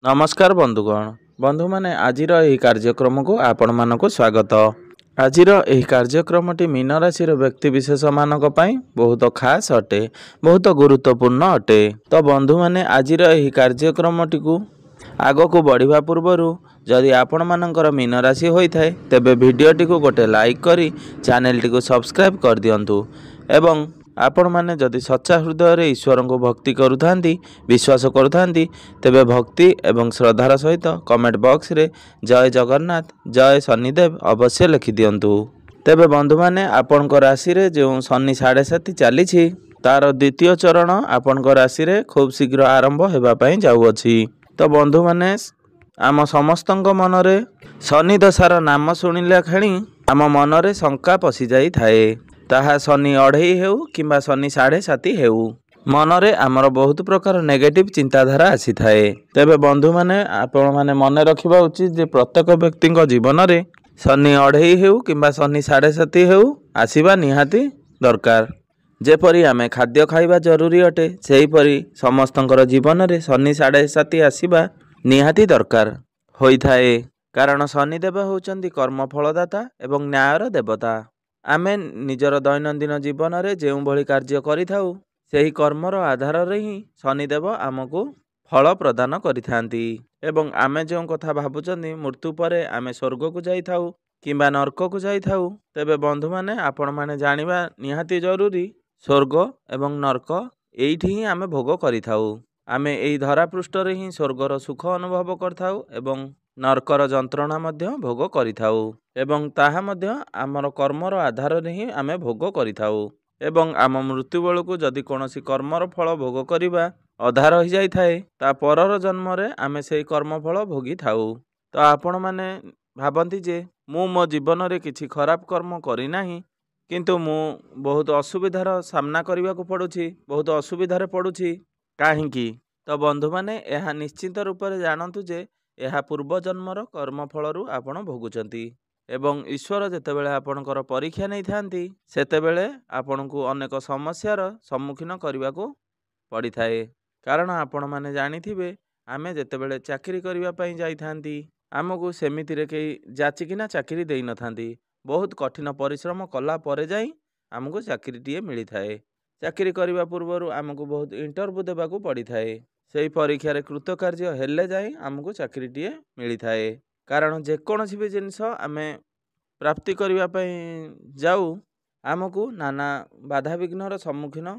नमस्कार बंधुगण बंधु माने आजिर एही कार्यक्रम को आपण मानको स्वागत। आजिर एही कार्यक्रमटी मीन राशि व्यक्ति विशेष मानक पई बहुत खास अटे, बहुत गुरुत्वपूर्ण अटे। तो बंधु माने आजिर एही कार्यक्रमटी को आगो को बढ़िबा पूर्वरु जदि आपण मानकर मीन राशि होई थाए तेबे वीडियोटी को गोटे लाइक करी चैनल टी को सब्सक्राइब कर दियंतु एवं आपण माने जदि सच्चा हृदय रे ईश्वर को भक्ति करुथांती विश्वास करुथांती तेबे भक्ति एवं श्रद्धार सहित कमेंट बॉक्स रे जय जगन्नाथ जय शनिदेव अवश्य लिखि दियंतु। तेबे बंधु माने आपण को राशि रे जो शनि 7.5 चली तार द्वितीय चरण आपण को राशि रे खूब शीघ्र आरंभ हेबा पई जाउअछि। तो बंधु माने आम समस्तंक मनरे शनि दशार नाम शुणिला क्षणी आम मनरे शंका पशि जाई थाए। ताहा शनि 2.5 हेउ किंबा शनि 7.5 हेउ मनरे आमर बहुत प्रकार नेगेटिव चिंताधारा आसी थाए। तेबे बंधु माने आपण माने मन रखिबा उचित जे प्रत्येक व्यक्ति जीवन रे शनि 2.5 हेउ किंबा शनि 7.5 हेउ आसीबा निहाती दरकार। जेपरी आमे खाद्य खाइबा जरूरी अटे सेहीपरि समस्तंकर जीवन रे शनि 7.5 आसीबा निहाती दरकार होई थाए। कारण शनिदेव होउचंदी कर्म फलदाता एवं न्यायर देवता। आमे निजर दैनंदिन जीवन रे जेउ भली कार्य करिथाउ सेही कर्मर आधार रे ही शनिदेव आमको फल प्रदान करिथांती एवं आमे जो कथा भाबुचंदी मृत्यु परे आमे स्वर्ग को जाइथाउ किंबा नरक को जाइथाउ तेबे बंधु माने आपण माने जानिबा निहाती जरूरी स्वर्ग एवं नरक एइठी ही आमे भोग करिथाउ। आमे एई धरा पृष्ठ रे ही स्वर्गर सुख अनुभव करथाउ एवं नरकर जंत्रणा मध्य भोग करिथाउ एवं ताहा मध्य आमर कर्मर आधार रे ही आमे भोग करिथाउ एवं आम मृत्यु बेलू जदि कोनोसी कर्मर फल भोग करिबा अधा रही जाई थाए ता परर जन्म रे आमे सेही कर्म फल भोगी थाउ। तो आपण माने भाबंती जे मो जीवन रे किछि खराब कर्म करि नाही किंतु मु बहुत असुविधार सामना करबा को पडुछि, बहुत असुविधार पडुछि काहेकि। तो बंधु माने एहा निश्चित रूप रे जानंतु जे एहा पूर्व जन्मर कर्मफलरू आपण भोगुचंती एवं ईश्वर जेतेबेले आपणकर परीक्षा नहीं थांती सेतेबेले आपणको अनेक समस्यार सम्मुखीन करने को पड़ी थाए। कारण आपण माने जानिथिबे आमे जेतेबेले चाकरी करबा पई जाई थांती आमको सेमिति रे कई जाचिकिना चाकरी देई न थांती, बहुत कठिन परिश्रम कला परे जाई आमको चाकरीटीए मिली थाए। चाकरी करबा पूर्वरु आमको बहुत इंटरव्यू देबाकू पड़ी थाए, सेही परीक्षा रे कृतकार्य हेले जाई आमको चाकरीटीए मिली थाए। कारण जेकोसी भी जिनस आमे प्राप्ति करबा पई जाऊ आमको नाना बाधा विघ्नर सम्मुखीन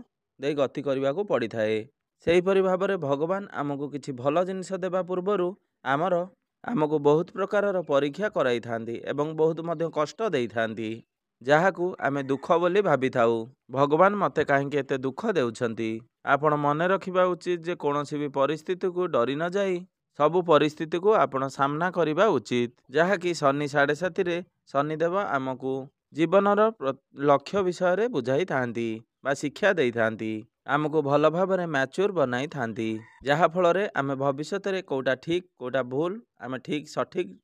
दे गति करबा को पड़ी थाए। सेहीपरि भाबरे भगवान आमको किछि भल जिनिस देबा पूर्वरु आमको बहुत प्रकारर परीक्षा कराई थांती एवं बहुत मध्य कष्ट देई थांती जहाकू आमे दुख बोली भाबी थाउ। भगवान मते काहेकि एते दुख देउछंती आपण मने रखिबा उचित जे कोनोसी भी परिस्थिति को डरी न जाई सबु परिस्थिति को आपण सामना करिबा उचित। जहाँकि शनि 7.5 रे शनिदेव आमको जीवनर लक्ष्य विषय रे बुझाई थांती बा शिक्षा देई थांती, आमको भल भाव रे मैच्योर बनाई थांती जहा फल रे आमे भविष्य रे कोटा ठीक कोटा भूल आमे ठीक सठिक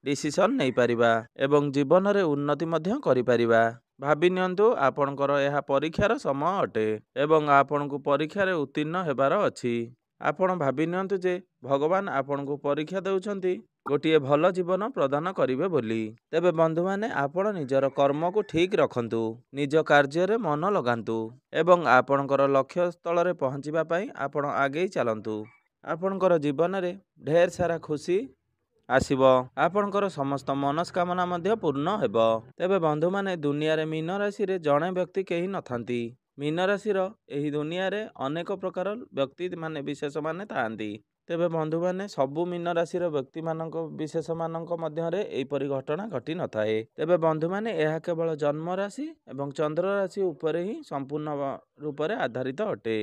डिसीजन नहीं पारिबा एवं जीवन रे उन्नति मध्य करि पारिबा। भाबी नियंतु आपणकर यह परीक्षार समय अटे एवं आपण को परीक्षा रे उत्तीर्ण हेबार अछि। आपण भाबी नियंतु जे भगवान आपण को परीक्षा देउछंती गोटिए भल जीवन प्रदान करिवे बोली। तेबे बंधु माने आपण निजर कर्म को ठीक रखंतु, निज कार्य रे मन लगांतु एवं आपणकर लक्ष्य स्थल रे पहुंचीबा पई आपण आगे चलंतु। आपणकर जीवन रे ढेर सारा खुशी आसीबो, आपणकर समस्त मनस्कामना मध्य पूर्ण हेबो। तेबे बंधु माने दुनिया रे मीन राशि रे जणे व्यक्ति केही नथांती, मीन राशि रो एही दुनिया रे अनेक प्रकार व्यक्ति माने विशेष माने थांती। तेबे बंधु माने सबु मीन राशि रो व्यक्ति मानक विशेष मानक मध्य रे एपरि घटना घटी न थाए। तेबे बंधु माने एहा केवल जन्म राशि एवं चंद्र राशि उपरे ही संपूर्ण रूप रे आधारित अटे।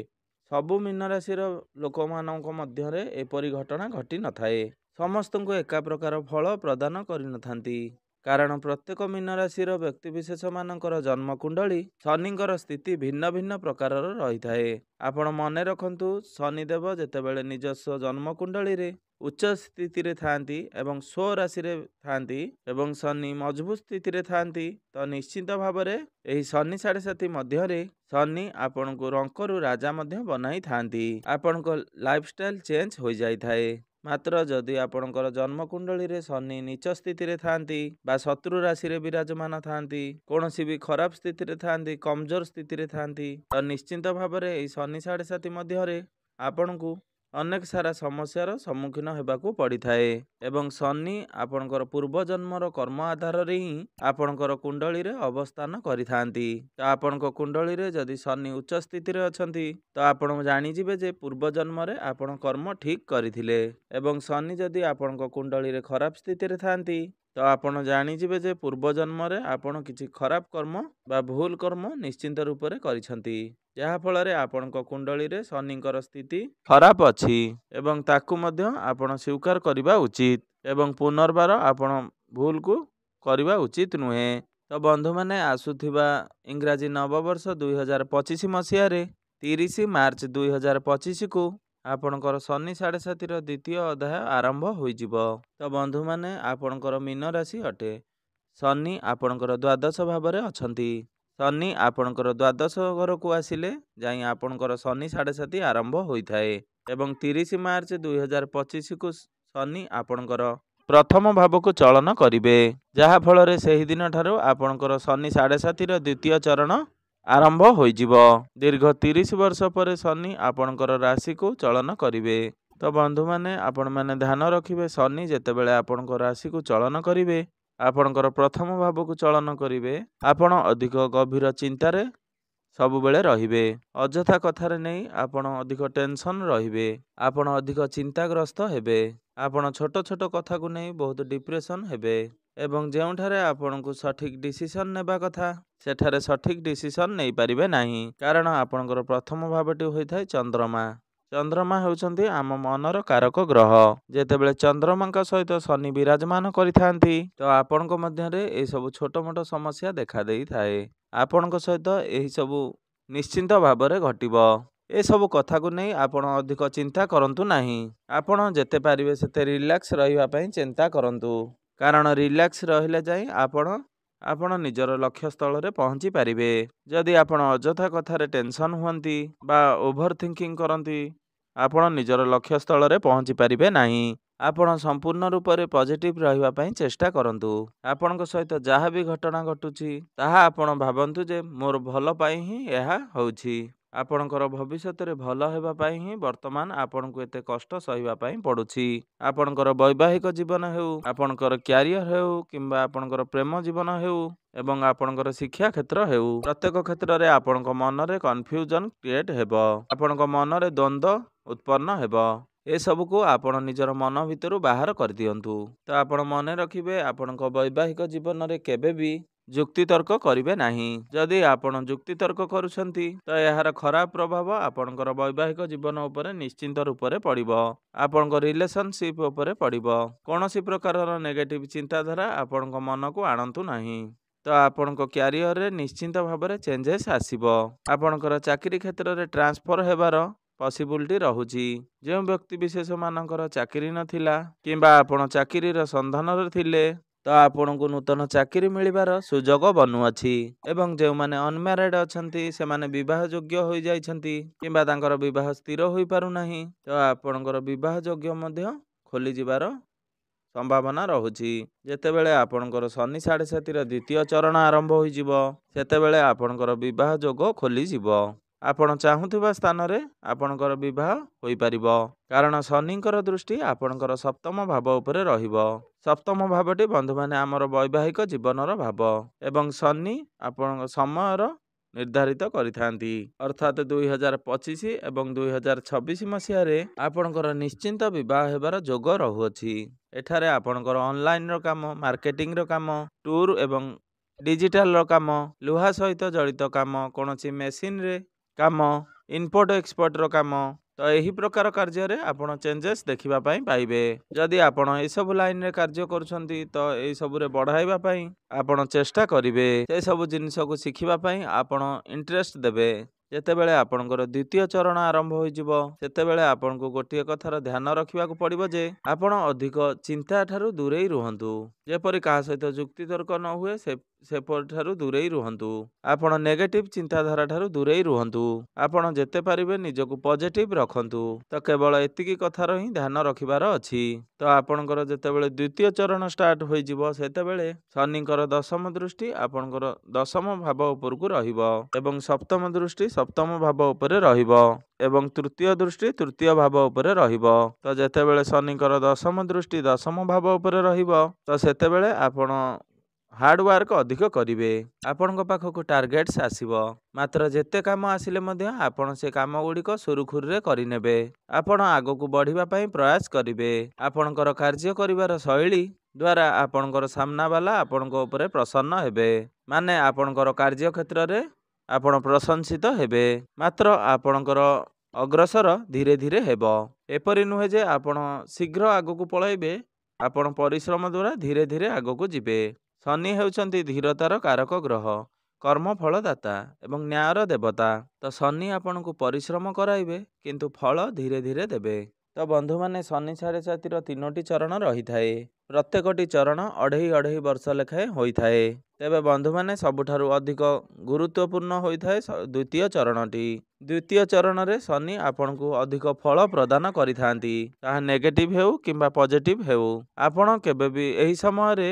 सबु मीन राशि रो लोक मानक मध्य रे एपरि घटना घटी न थाए, समस्त को एका प्रकार फल प्रदान करि न थांती। कारण प्रत्येक मीन राशि व्यक्ति विशेष मानकर जन्म कुंडली शनिकर स्थिति भिन्न भिन्न प्रकार रही थाए। आपण मने रखंतु शनिदेव जेतेबेले निजस्व जन्म कुंडली रे उच्च स्थिति रे थांती एवं स्व राशि रे थांती एवं शनि मजबूत स्थिति रे थांती तो निश्चित भाव रे एही शनि 7.5 मध्य रे शनि आपण को रंकरु राजा मध्य बनाई थांती, आपण को लाइफस्टाइल चेंज हो जाई थाए। ମାତ୍ର ଯଦି ଆପଣଙ୍କର ଜନ୍ମକୁଣ୍ଡଳୀରେ ଶନି ନୀଚ ସ୍ଥିତିରେ ଥାନ୍ତି ବା ଶତ୍ରୁ ରାଶିରେ ବିରାଜମାନ ଥାନ୍ତି, କୌଣସି ବି ଖରାପ ସ୍ଥିତିରେ ଥାନ୍ତି, କମଜୋର ସ୍ଥିତିରେ ଥାନ୍ତି, ତ ନିଶ୍ଚିନ୍ତ ଭାବରେ ଏହି ଶନି 7.5 ମଧ୍ୟରେ ଆପଣଙ୍କୁ ଅନେକ ସାରା ସମସ୍ୟାର ସମ୍ମୁଖୀନ ହେବାକୁ ପଡ଼ିଥାଏ ଏବଂ ଶନି ଆପଣଙ୍କର ପୂର୍ବ ଜନ୍ମର କର୍ମ ଆଧାରରେ ହିଁ ଆପଣଙ୍କର କୁଣ୍ଡଳୀରେ ଅବସ୍ଥାନ କରିଥାନ୍ତି। ତ ଆପଣଙ୍କ କୁଣ୍ଡଳୀରେ ଯଦି ଶନି ଉଚ୍ଚ ସ୍ଥିତିରେ ଅଛନ୍ତି ତ ଆପଣ ଜାଣିଯିବେ ଯେ ପୂର୍ବ ଜନ୍ମରେ ଆପଣ କର୍ମ ଠିକ୍ କରିଥିଲେ ଏବଂ ଶନି ଯଦି ଆପଣଙ୍କ କୁଣ୍ଡଳୀରେ ଖରାପ ସ୍ଥିତିରେ ଥାନ୍ତି ତ ଆପଣ ଜାଣିଯିବେ ଯେ ପୂର୍ବ ଜନ୍ମରେ ଆପଣ କିଛି ଖରାପ କର୍ମ ବା ଭୁଲ କର୍ମ ନିଶ୍ଚିନ୍ତ ରୂପରେ କରିଛନ୍ତି, ଯାହାଫଳରେ ଆପଣଙ୍କ କୁଣ୍ଡଳୀରେ ଶନିଙ୍କର ସ୍ଥିତି ଖରାପ ଅଛି ଏବଂ ତାକୁ ମଧ୍ୟ ଆପଣ ସ୍ୱୀକାର କରିବା ଉଚିତ ଏବଂ ପୁନର୍ବାର ଆପଣ ଭୁଲକୁ କରିବା ଉଚିତ ନୁହେଁ। ତ ବନ୍ଧୁମାନେ, ଆସୁଥିବା ଇଂରାଜୀ ନବବର୍ଷ 2025 ମସିହାରେ 30 ମାର୍ଚ୍ଚ 2025କୁ ଆପଣଙ୍କର ଶନି 7.5ର ଦ୍ୱିତୀୟ ଅଧ୍ୟାୟ ଆରମ୍ଭ ହୋଇଯିବ। ତ ବନ୍ଧୁମାନେ, ଆପଣଙ୍କର ମୀନ ରାଶି ଅଟେ। ଶନି ଆପଣଙ୍କର ଦ୍ୱାଦଶ ଭାବରେ ଅଛନ୍ତି। ଶନି ଆପଣଙ୍କର ଦ୍ୱାଦଶ ଘରକୁ ଆସିଲେ ଯାଇ ଆପଣଙ୍କର ଶନି 7.5 ଆରମ୍ଭ ହୋଇଥାଏ ଏବଂ 30 ମାର୍ଚ୍ଚ 2025କୁ ଶନି ଆପଣଙ୍କର ପ୍ରଥମ ଭାବକୁ ଚଳନ କରିବେ, ଯାହାଫଳରେ ସେହିଦିନ ଠାରୁ ଆପଣଙ୍କର ଶନି 7.5ର ଦ୍ୱିତୀୟ ଚରଣ ଆରମ୍ଭ ହୋଇଯିବ। ଦୀର୍ଘ 30 ବର୍ଷ ପରେ ଶନି ଆପଣଙ୍କର ରାଶିକୁ ଚଳନ କରିବେ। ତ ବନ୍ଧୁମାନେ, ଆପଣମାନେ ଧ୍ୟାନ ରଖିବେ, ଶନି ଯେତେବେଳେ ଆପଣଙ୍କ ରାଶିକୁ ଚଳନ କରିବେ, ଆପଣଙ୍କର ପ୍ରଥମ ଭାବକୁ ଚଳନ କରିବେ, ଆପଣ ଅଧିକ ଗଭୀର ଚିନ୍ତାରେ ସବୁବେଳେ ରହିବେ। ଅଯଥା କଥାରେ ନେଇ ଆପଣ ଅଧିକ ଟେନସନ୍ ରହିବେ। ଆପଣ ଅଧିକ ଚିନ୍ତାଗ୍ରସ୍ତ ହେବେ। ଆପଣ ଛୋଟ ଛୋଟ କଥାକୁ ନେଇ ବହୁତ ଡିପ୍ରେସନ୍ ହେବେ ଏବଂ ଯେଉଁଠାରେ ଆପଣଙ୍କୁ ସଠିକ୍ ଡିସିସନ୍ ନେବା କଥା ସେଠାରେ ସଠିକ୍ ଡିସିସନ୍ ନେଇପାରିବେ ନାହିଁ, କାରଣ ଆପଣଙ୍କର ପ୍ରଥମ ଭାବଟି ହୋଇଥାଏ ଚନ୍ଦ୍ରମା। ଚନ୍ଦ୍ରମା ହେଉଛନ୍ତି ଆମ ମନର କାରକ ଗ୍ରହ। ଯେତେବେଳେ ଚନ୍ଦ୍ରମାଙ୍କ ସହିତ ଶନି ବିରାଜମାନ କରିଥାନ୍ତି ତ ଆପଣଙ୍କ ମଧ୍ୟରେ ଏହିସବୁ ଛୋଟ ମୋଟ ସମସ୍ୟା ଦେଖା ଦେଇଥାଏ। ଆପଣଙ୍କ ସହିତ ଏହିସବୁ ନିଶ୍ଚିନ୍ତ ଭାବରେ ଘଟିବ। ଏସବୁ କଥାକୁ ନେଇ ଆପଣ ଅଧିକ ଚିନ୍ତା କରନ୍ତୁ ନାହିଁ। ଆପଣ ଯେତେ ପାରିବେ ସେତେ ରିଲାକ୍ସ ରହିବା ପାଇଁ ଚିନ୍ତା କରନ୍ତୁ, କାରଣ ରିଲାକ୍ସ ରହିଲେ ଯାଇ ଆପଣ ନିଜର ଲକ୍ଷ୍ୟସ୍ଥଳରେ ପହଞ୍ଚି ପାରିବେ। ଯଦି ଆପଣ ଅଯଥା କଥାରେ ଟେନସନ୍ ହୁଅନ୍ତି ବା ଓଭର ଥିଙ୍କିଂ କରନ୍ତି, ଆପଣ ନିଜର ଲକ୍ଷ୍ୟସ୍ଥଳରେ ପହଞ୍ଚି ପାରିବେ ନାହିଁ। ଆପଣ ସମ୍ପୂର୍ଣ୍ଣ ରୂପରେ ପଜିଟିଭ୍ ରହିବା ପାଇଁ ଚେଷ୍ଟା କରନ୍ତୁ। ଆପଣଙ୍କ ସହିତ ଯାହା ବି ଘଟଣା ଘଟୁଛି ତାହା ଆପଣ ଭାବନ୍ତୁ ଯେ ମୋର ଭଲ ପାଇଁ ହିଁ ଏହା ହେଉଛି। ଆପଣଙ୍କର ଭବିଷ୍ୟତରେ ଭଲ ହେବା ପାଇଁ ହିଁ ବର୍ତ୍ତମାନ ଆପଣଙ୍କୁ ଏତେ କଷ୍ଟ ସହିବା ପାଇଁ ପଡ଼ୁଛି। ଆପଣଙ୍କର ବୈବାହିକ ଜୀବନ ହେଉ, ଆପଣଙ୍କର କ୍ୟାରିୟର ହେଉ କିମ୍ବା ଆପଣଙ୍କର ପ୍ରେମ ଜୀବନ ହେଉ ଏବଂ ଆପଣଙ୍କର ଶିକ୍ଷା କ୍ଷେତ୍ର ହେଉ, ପ୍ରତ୍ୟେକ କ୍ଷେତ୍ରରେ ଆପଣଙ୍କ ମନରେ କନଫ୍ୟୁଜନ୍ କ୍ରିଏଟ୍ ହେବ। ଆପଣଙ୍କ ମନରେ ଦ୍ୱନ୍ଦ୍ୱ ଉତ୍ପନ୍ନ ହେବ। ଏସବୁକୁ ଆପଣ ନିଜର ମନ ଭିତରୁ ବାହାର କରିଦିଅନ୍ତୁ। ତ ଆପଣ ମନେ ରଖିବେ, ଆପଣଙ୍କ ବୈବାହିକ ଜୀବନରେ କେବେ ବି ଯୁକ୍ତିତର୍କ କରିବେ ନାହିଁ। ଯଦି ଆପଣ ଯୁକ୍ତିତର୍କ କରୁଛନ୍ତି ତ ଏହାର ଖରାପ ପ୍ରଭାବ ଆପଣଙ୍କର ବୈବାହିକ ଜୀବନ ଉପରେ ନିଶ୍ଚିନ୍ତ ରୂପରେ ପଡ଼ିବ। ଆପଣଙ୍କ ରିଲେସନସିପ୍ ଉପରେ ପଡ଼ିବ। କୌଣସି ପ୍ରକାରର ନେଗେଟିଭ୍ ଚିନ୍ତାଧାରା ଆପଣଙ୍କ ମନକୁ ଆଣନ୍ତୁ ନାହିଁ। ତ ଆପଣଙ୍କ କ୍ୟାରିୟରରେ ନିଶ୍ଚିନ୍ତ ଭାବରେ ଚେଞ୍ଜେସ୍ ଆସିବ। ଆପଣଙ୍କର ଚାକିରି କ୍ଷେତ୍ରରେ ଟ୍ରାନ୍ସଫର ହେବାର ପସିବିଲିଟି ରହୁଛି। ଯେଉଁ ବ୍ୟକ୍ତିବିଶେଷ ମାନଙ୍କର ଚାକିରି ନଥିଲା କିମ୍ବା ଆପଣ ଚାକିରିର ସନ୍ଧାନରେ ଥିଲେ ତ ଆପଣଙ୍କୁ ନୂତନ ଚାକିରି ମିଳିବାର ସୁଯୋଗ ବନୁଅଛି ଏବଂ ଯେଉଁମାନେ ଅନମ୍ୟାରେଡ୍ ଅଛନ୍ତି ସେମାନେ ବିବାହ ଯୋଗ୍ୟ ହୋଇଯାଇଛନ୍ତି କିମ୍ବା ତାଙ୍କର ବିବାହ ସ୍ଥିର ହୋଇପାରୁନାହିଁ ତ ଆପଣଙ୍କର ବିବାହ ଯୋଗ୍ୟ ମଧ୍ୟ ଖୋଲିଯିବାର ସମ୍ଭାବନା ରହୁଛି। ଯେତେବେଳେ ଆପଣଙ୍କର ଶନି 7.5ର ଦ୍ୱିତୀୟ ଚରଣ ଆରମ୍ଭ ହୋଇଯିବ ସେତେବେଳେ ଆପଣଙ୍କର ବିବାହ ଯୋଗ ଖୋଲିଯିବ। ଆପଣ ଚାହୁଁଥିବା ସ୍ଥାନରେ ଆପଣଙ୍କର ବିବାହ ହୋଇପାରିବ, କାରଣ ଶନିଙ୍କର ଦୃଷ୍ଟି ଆପଣଙ୍କର ସପ୍ତମ ଭାବ ଉପରେ ରହିବ। ସପ୍ତମ ଭାବଟି ବନ୍ଧୁମାନେ ଆମର ବୈବାହିକ ଜୀବନର ଭାବ ଏବଂ ଶନି ଆପଣଙ୍କ ସମୟର ନିର୍ଦ୍ଧାରିତ କରିଥାନ୍ତି, ଅର୍ଥାତ୍ 2025 ଏବଂ 2026 ମସିହାରେ ଆପଣଙ୍କର ନିଶ୍ଚିନ୍ତ ବିବାହ ହେବାର ଯୋଗ ରହୁଅଛି। ଏଠାରେ ଆପଣଙ୍କର ଅନଲାଇନ୍ର କାମ, ମାର୍କେଟିଂର କାମ, ଟୁର୍ ଏବଂ ଡିଜିଟାଲର କାମ, ଲୁହା ସହିତ ଜଡ଼ିତ କାମ, କୌଣସି ମେସିନରେ କାମ, ଇମ୍ପୋର୍ଟ ଏକ୍ସପୋର୍ଟର କାମ, ତ ଏହି ପ୍ରକାର କାର୍ଯ୍ୟରେ ଆପଣ ଚେଞ୍ଜେସ୍ ଦେଖିବା ପାଇଁ ପାଇବେ। ଯଦି ଆପଣ ଏସବୁ ଲାଇନରେ କାର୍ଯ୍ୟ କରୁଛନ୍ତି ତ ଏହିସବୁରେ ବଢ଼ାଇବା ପାଇଁ ଆପଣ ଚେଷ୍ଟା କରିବେ। ସେସବୁ ଜିନିଷକୁ ଶିଖିବା ପାଇଁ ଆପଣ ଇଣ୍ଟରେଷ୍ଟ ଦେବେ। ଯେତେବେଳେ ଆପଣଙ୍କର ଦ୍ୱିତୀୟ ଚରଣ ଆରମ୍ଭ ହୋଇଯିବ ସେତେବେଳେ ଆପଣଙ୍କୁ ଗୋଟିଏ କଥାର ଧ୍ୟାନ ରଖିବାକୁ ପଡ଼ିବ ଯେ ଆପଣ ଅଧିକ ଚିନ୍ତା ଠାରୁ ଦୂରେଇ ରୁହନ୍ତୁ। ଯେପରି କାହା ସହିତ ଯୁକ୍ତିତର୍କ ନ ହୁଏ ସେପରିଠାରୁ ଦୂରେଇ ରୁହନ୍ତୁ। ଆପଣ ନେଗେଟିଭ୍ ଚିନ୍ତାଧାରା ଠାରୁ ଦୂରେଇ ରୁହନ୍ତୁ। ଆପଣ ଯେତେ ପାରିବେ ନିଜକୁ ପଜିଟିଭ୍ ରଖନ୍ତୁ। ତ କେବଳ ଏତିକି କଥାର ହିଁ ଧ୍ୟାନ ରଖିବାର ଅଛି। ତ ଆପଣଙ୍କର ଯେତେବେଳେ ଦ୍ୱିତୀୟ ଚରଣ ଷ୍ଟାର୍ଟ ହୋଇଯିବ ସେତେବେଳେ ଶନିଙ୍କର ଦଶମ ଦୃଷ୍ଟି ଆପଣଙ୍କର ଦଶମ ଭାବ ଉପରକୁ ରହିବ ଏବଂ ସପ୍ତମ ଦୃଷ୍ଟି ସପ୍ତମ ଭାବ ଉପରେ ରହିବ ଏବଂ ତୃତୀୟ ଦୃଷ୍ଟି ତୃତୀୟ ଭାବ ଉପରେ ରହିବ। ତ ଯେତେବେଳେ ଶନିଙ୍କର ଦଶମ ଦୃଷ୍ଟି ଦଶମ ଭାବ ଉପରେ ରହିବ ତ ସେତେବେଳେ ଆପଣ ହାର୍ଡୱାର୍କ ଅଧିକ କରିବେ। ଆପଣଙ୍କ ପାଖକୁ ଟାର୍ଗେଟ୍ସ ଆସିବ। ମାତ୍ର ଯେତେ କାମ ଆସିଲେ ମଧ୍ୟ ଆପଣ ସେ କାମ ଗୁଡ଼ିକ ସୁରୁଖୁରୁରେ କରିନେବେ। ଆପଣ ଆଗକୁ ବଢ଼ିବା ପାଇଁ ପ୍ରୟାସ କରିବେ। ଆପଣଙ୍କର କାର୍ଯ୍ୟ କରିବାର ଶୈଳୀ ଦ୍ୱାରା ଆପଣଙ୍କର ସାମ୍ନାବାଲା ଆପଣଙ୍କ ଉପରେ ପ୍ରସନ୍ନ ହେବେ। ମାନେ ଆପଣଙ୍କର କାର୍ଯ୍ୟ କ୍ଷେତ୍ରରେ ଆପଣ ପ୍ରଶଂସିତ ହେବେ। ମାତ୍ର ଆପଣଙ୍କର ଅଗ୍ରସର ଧୀରେ ଧୀରେ ହେବ। ଏପରି ନୁହେଁ ଯେ ଆପଣ ଶୀଘ୍ର ଆଗକୁ ପଳାଇବେ। ଆପଣ ପରିଶ୍ରମ ଦ୍ୱାରା ଧୀରେ ଧୀରେ ଆଗକୁ ଯିବେ। ଶନି ହେଉଛନ୍ତି ଧୀରତାର କାରକ ଗ୍ରହ, କର୍ମଫଳଦାତା ଏବଂ ନ୍ୟାୟର ଦେବତା। ତ ଶନି ଆପଣଙ୍କୁ ପରିଶ୍ରମ କରାଇବେ କିନ୍ତୁ ଫଳ ଧୀରେ ଧୀରେ ଦେବେ। ତ ବନ୍ଧୁମାନେ ଶନି 7.5ର 3ଟି ଚରଣ ରହିଥାଏ। ପ୍ରତ୍ୟେକଟି ଚରଣ 2.5 ବର୍ଷ ଲେଖାଏଁ ହୋଇଥାଏ। ତେବେ ବନ୍ଧୁମାନେ ସବୁଠାରୁ ଅଧିକ ଗୁରୁତ୍ୱପୂର୍ଣ୍ଣ ହୋଇଥାଏ ଦ୍ୱିତୀୟ ଚରଣଟି। ଦ୍ୱିତୀୟ ଚରଣରେ ଶନି ଆପଣଙ୍କୁ ଅଧିକ ଫଳ ପ୍ରଦାନ କରିଥାନ୍ତି। ତାହା ନେଗେଟିଭ୍ ହେଉ କିମ୍ବା ପଜିଟିଭ୍ ହେଉ। ଆପଣ କେବେ ବି ଏହି ସମୟରେ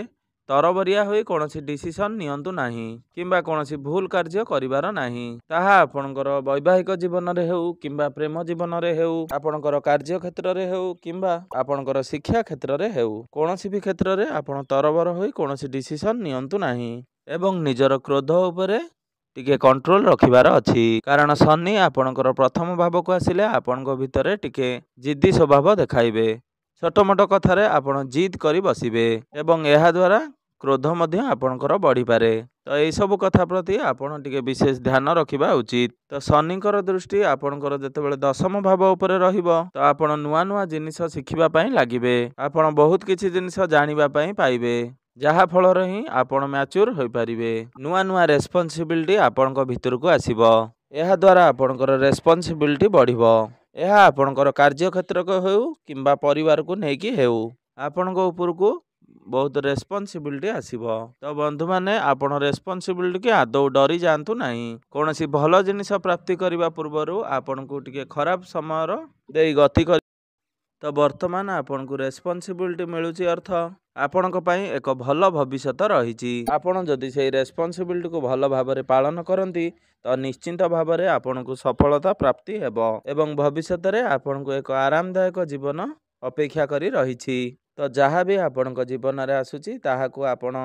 ତରବରିଆ ହୋଇ କୌଣସି ଡିସିସନ୍ ନିଅନ୍ତୁ ନାହିଁ କିମ୍ବା କୌଣସି ଭୁଲ କାର୍ଯ୍ୟ କରିବାର ନାହିଁ। ତାହା ଆପଣଙ୍କର ବୈବାହିକ ଜୀବନରେ ହେଉ କିମ୍ବା ପ୍ରେମ ଜୀବନରେ ହେଉ, ଆପଣଙ୍କର କାର୍ଯ୍ୟ କ୍ଷେତ୍ରରେ ହେଉ କିମ୍ବା ଆପଣଙ୍କର ଶିକ୍ଷା କ୍ଷେତ୍ରରେ ହେଉ, କୌଣସି ବି କ୍ଷେତ୍ରରେ ଆପଣ ତରବର ହୋଇ କୌଣସି ଡିସିସନ୍ ନିଅନ୍ତୁ ନାହିଁ ଏବଂ ନିଜର କ୍ରୋଧ ଉପରେ ଟିକେ କଣ୍ଟ୍ରୋଲ ରଖିବାର ଅଛି। କାରଣ ଶନି ଆପଣଙ୍କର ପ୍ରଥମ ଭାବକୁ ଆସିଲେ ଆପଣଙ୍କ ଭିତରେ ଟିକେ ଜିଦ୍ଦି ସ୍ୱଭାବ ଦେଖାଇବେ। ଛୋଟ ମୋଟ କଥାରେ ଆପଣ ଜିଦ୍ କରି ବସିବେ ଏବଂ ଏହା ଦ୍ୱାରା କ୍ରୋଧ ମଧ୍ୟ ଆପଣଙ୍କର ବଢ଼ିପାରେ। ତ ଏହିସବୁ କଥା ପ୍ରତି ଆପଣ ଟିକେ ବିଶେଷ ଧ୍ୟାନ ରଖିବା ଉଚିତ। ତ ଶନିଙ୍କର ଦୃଷ୍ଟି ଆପଣଙ୍କର ଯେତେବେଳେ ଦଶମ ଭାବ ଉପରେ ରହିବ ତ ଆପଣ ନୂଆ ନୂଆ ଜିନିଷ ଶିଖିବା ପାଇଁ ଲାଗିବେ। ଆପଣ ବହୁତ କିଛି ଜିନିଷ ଜାଣିବା ପାଇଁ ପାଇବେ, ଯାହା ଫଳରେ ହିଁ ଆପଣ ମ୍ୟାଚୁର ହୋଇପାରିବେ। ନୂଆ ନୂଆ ରେସ୍ପନ୍ସିବିଲିଟି ଆପଣଙ୍କ ଭିତରକୁ ଆସିବ। ଏହା ଦ୍ୱାରା ଆପଣଙ୍କର ରେସ୍ପନ୍ସିବିଲିଟି ବଢ଼ିବ। ଏହା ଆପଣଙ୍କର କାର୍ଯ୍ୟକ୍ଷେତ୍ର ହେଉ କିମ୍ବା ପରିବାରକୁ ନେଇକି ହେଉ, ଆପଣଙ୍କ ଉପରକୁ ବହୁତ ରେସ୍ପନ୍ସିବିଲିଟି ଆସିବ। ତ ବନ୍ଧୁମାନେ ଆପଣ ରେସ୍ପନ୍ସିବିଲିଟିକି ଆଦୌ ଡରି ଯାଆନ୍ତୁ ନାହିଁ। କୌଣସି ଭଲ ଜିନିଷ ପ୍ରାପ୍ତି କରିବା ପୂର୍ବରୁ ଆପଣଙ୍କୁ ଟିକେ ଖରାପ ସମୟର ଦେଇ ଗତି କରି ତ ବର୍ତ୍ତମାନ ଆପଣଙ୍କୁ ରେସ୍ପନ୍ସିବିଲିଟି ମିଳୁଛି ଅର୍ଥ ଆପଣଙ୍କ ପାଇଁ ଏକ ଭଲ ଭବିଷ୍ୟତ ରହିଛି। ଆପଣ ଯଦି ସେଇ ରେସ୍ପନ୍ସିବିଲିଟିକୁ ଭଲ ଭାବରେ ପାଳନ କରନ୍ତି ତ ନିଶ୍ଚିନ୍ତ ଭାବରେ ଆପଣଙ୍କୁ ସଫଳତା ପ୍ରାପ୍ତି ହେବ ଏବଂ ଭବିଷ୍ୟତରେ ଆପଣଙ୍କୁ ଏକ ଆରାମଦାୟକ ଜୀବନ ଅପେକ୍ଷା କରି ରହିଛି। ତ ଯାହା ବି ଆପଣଙ୍କ ଜୀବନରେ ଆସୁଛି ତାହାକୁ ଆପଣ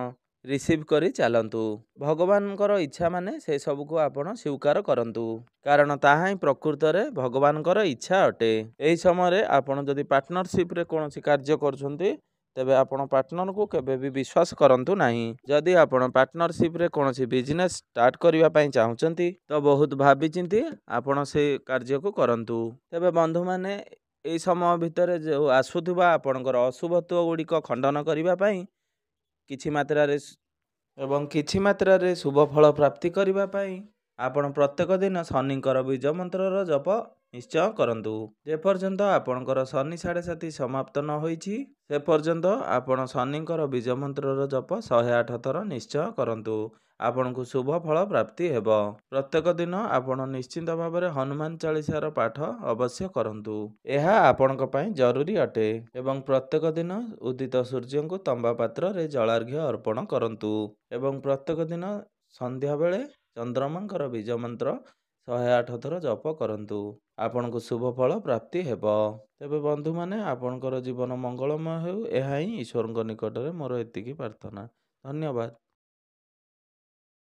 ରିସିଭ୍ କରି ଚାଲନ୍ତୁ। ଭଗବାନଙ୍କର ଇଚ୍ଛା ମାନେ ସେସବୁକୁ ଆପଣ ସ୍ୱୀକାର କରନ୍ତୁ, କାରଣ ତାହା ହିଁ ପ୍ରକୃତରେ ଭଗବାନଙ୍କର ଇଚ୍ଛା ଅଟେ। ଏହି ସମୟରେ ଆପଣ ଯଦି ପାର୍ଟନରସିପ୍ରେ କୌଣସି କାର୍ଯ୍ୟ କରୁଛନ୍ତି ତେବେ ଆପଣ ପାର୍ଟନରକୁ କେବେ ବି ବିଶ୍ୱାସ କରନ୍ତୁ ନାହିଁ। ଯଦି ଆପଣ ପାର୍ଟନରସିପ୍ରେ କୌଣସି ବିଜନେସ୍ ଷ୍ଟାର୍ଟ କରିବା ପାଇଁ ଚାହୁଁଛନ୍ତି ତ ବହୁତ ଭାବିଚିନ୍ତି ଆପଣ ସେ କାର୍ଯ୍ୟକୁ କରନ୍ତୁ। ତେବେ ବନ୍ଧୁମାନେ ଏହି ସମୟ ଭିତରେ ଯେଉଁ ଆସୁଥିବା ଆପଣଙ୍କର ଅଶୁଭତ୍ୱ ଗୁଡ଼ିକ ଖଣ୍ଡନ କରିବା ପାଇଁ କିଛି ମାତ୍ରାରେ ଶୁଭ ଫଳ ପ୍ରାପ୍ତି କରିବା ପାଇଁ ଆପଣ ପ୍ରତ୍ୟେକ ଦିନ ଶନିଙ୍କର ବୀଜ ମନ୍ତ୍ରର ଜପ ନିଶ୍ଚୟ କରନ୍ତୁ। ଯେପର୍ଯ୍ୟନ୍ତ ଆପଣଙ୍କର ଶନି 7.5 ସମାପ୍ତ ନ ହୋଇଛି ସେ ପର୍ଯ୍ୟନ୍ତ ଆପଣ ଶନିଙ୍କର ବୀଜ ମନ୍ତ୍ରର ଜପ 108 ଥର ନିଶ୍ଚୟ କରନ୍ତୁ। ଆପଣଙ୍କୁ ଶୁଭ ଫଳ ପ୍ରାପ୍ତି ହେବ। ପ୍ରତ୍ୟେକ ଦିନ ଆପଣ ନିଶ୍ଚିନ୍ତ ଭାବରେ ହନୁମାନ ଚାଳିଶାର ପାଠ ଅବଶ୍ୟ କରନ୍ତୁ। ଏହା ଆପଣଙ୍କ ପାଇଁ ଜରୁରୀ ଅଟେ ଏବଂ ପ୍ରତ୍ୟେକ ଦିନ ଉଦିତ ସୂର୍ଯ୍ୟଙ୍କୁ ତମ୍ବା ପାତ୍ରରେ ଜଳାର୍ଘ୍ୟ ଅର୍ପଣ କରନ୍ତୁ ଏବଂ ପ୍ରତ୍ୟେକ ଦିନ ସନ୍ଧ୍ୟାବେଳେ ଚନ୍ଦ୍ରମାଙ୍କର ବୀଜ ମନ୍ତ୍ର 108 ଥର ଜପ କରନ୍ତୁ। ଆପଣଙ୍କୁ ଶୁଭ ଫଳ ପ୍ରାପ୍ତି ହେବ। ତେବେ ବନ୍ଧୁମାନେ ଆପଣଙ୍କର ଜୀବନ ମଙ୍ଗଳମୟ ହେଉ, ଏହା ହିଁ ଈଶ୍ୱରଙ୍କ ନିକଟରେ ମୋର ଏତିକି ପ୍ରାର୍ଥନା। ଧନ୍ୟବାଦ।